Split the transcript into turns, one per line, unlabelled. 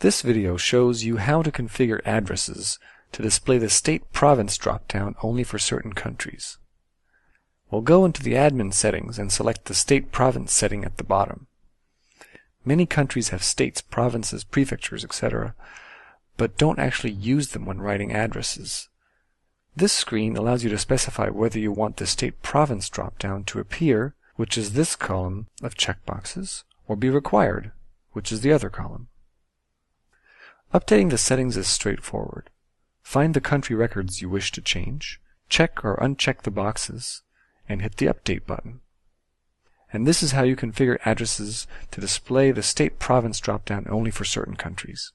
This video shows you how to configure addresses to display the state-province drop-down only for certain countries. We'll go into the admin settings and select the state-province setting at the bottom. Many countries have states, provinces, prefectures, etc., but don't actually use them when writing addresses. This screen allows you to specify whether you want the state-province drop-down to appear, which is this column of checkboxes, or be required, which is the other column. Updating the settings is straightforward. Find the country records you wish to change, check or uncheck the boxes, and hit the Update button. And this is how you configure addresses to display the state-province drop-down only for certain countries.